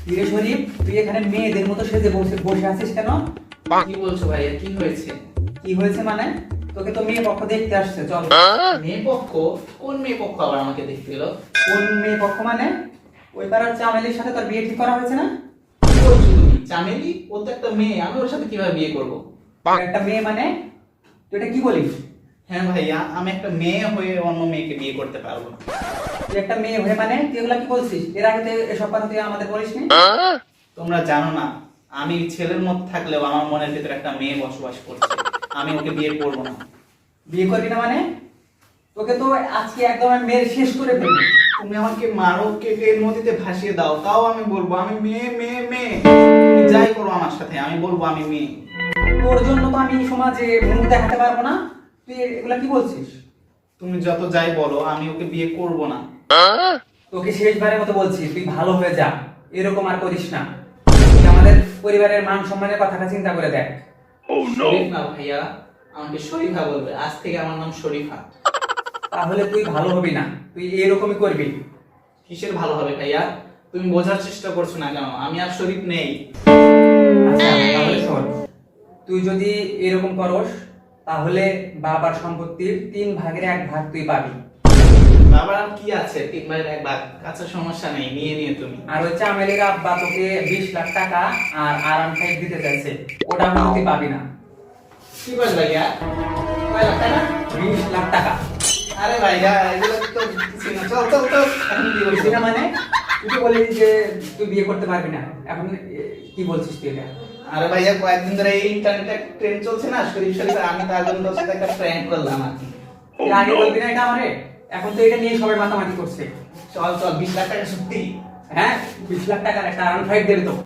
কিরে শরীফ, তুই এখানে মেয়েদের মতো সেজে বসে বসে আছিস কেন? কি বলছো ভাইয়া, কি হয়েছে? কি হয়েছে মানে? তোকে তো মেয়ে পক্ষ দেখতে আসছে, চল। মেয়ে পক্ষ? কোন মেয়ে পক্ষ আবার আমাকে দেখতে এলো? কোন মেয়ে পক্ষ মানে? ওই পাড়ার চামেলির সাথে তোর বিয়ে ঠিক করা হয়েছে না? কি বলছো তুমি? চামেলি? ও তো একটা মেয়ে, আমি ওর সাথে কিভাবে বিয়ে করব? একটা মেয়ে মানে? তুই এটা কি বলিস? হ্যাঁ ভাইয়া, আমি একটা মেয়ে হয়ে অন্য মেয়েকে বিয়ে করতে পারবো না। তুই একটা মেয়ে হয়ে মানে তুই এগুলা কি বলছিস? এর আগে তো এসব কথা তুই আমাদের বলিসনি। তোমরা জানো না, আমি ছেলের মধ্যে থাকলেও আমার মনের ভিতরে একটা মেয়ে বসবাস করছে। আমি ওকে বিয়ে করবো না। বিয়ে করবি না মানে? তোকে তো আজকে একদম আমি মেরে শেষ করে ফেলবো। তুমি আমাকে মারো, কেটে নদীতে ভাসিয়ে দাও, তাও আমি বলবো আমি মেয়ে মেয়ে মেয়ে। তুমি যাই করো আমার সাথে, আমি বলবো আমি মেয়ে। তোর জন্য তো আমি সমাজে মুখ দেখাতে পারবো না। তুই এগুলা কি বলছিস? তুমি যত যাই বলো, আমি ওকে বিয়ে করবো না। তোকে শেষবারের মতো বলছি, তুই ভালো হয়ে যা, এরকম আর করিস না। তুই আমাদের পরিবারের মান সম্মানের কথাটা চিন্তা করে দেখ। শরীফ না ভাইয়া, আমাকে শরীফা বলবে। আজ থেকে আমার নাম শরীফা। তাহলে তুই ভালো হবি না, তুই এরকমই করবি। কিসের ভালো হবে ভাইয়া? তুমি বোঝার চেষ্টা করছো না কেন? আমি আর শরীফ নেই। আচ্ছা তাহলে শোন, তুই যদি এরকম করস তাহলে বাবার সম্পত্তির 3/1 তুই পাবি। বাবার আর কি আছে, 3/1 আচ্ছা সমস্যা নেই, নিয়ে নিয়ে তুমি। আর ওই চামেলির আব্বা তোকে 20 লাখ টাকা আর আরাম ফাইভ দিতে চাইছে, ওটা কিন্তু তুই পাবি না। কি বল ভাইয়া? কয় লাখ টাকা? 20 লাখ টাকা। আরে ভাইয়া, এগুলো তো কিছু না। চল চল চল, এখন কি বলছিস? বুঝলি না মানে? তুই তো বললি যে তুই বিয়ে করতে পারবি না, এখন কি বলছিস তুই এটা? আরে ভাইয়া, কয়েকদিন ধরে এই ইন্টারনেটে ট্রেন্ড চলছে না শরীফ শরীফ, আমি তার জন্য তোর সাথে একটা প্র্যাঙ্ক করলাম আর কি। তুই আগে বলবি না এটা আমারে? এখন তো এটা নিয়ে সবাই মাতামাতি করছে। চল চল, 20 লাখ টাকা সত্যি? হ্যাঁ, 20 লাখ টাকার একটা আরাম ফাইভ দেবে তো।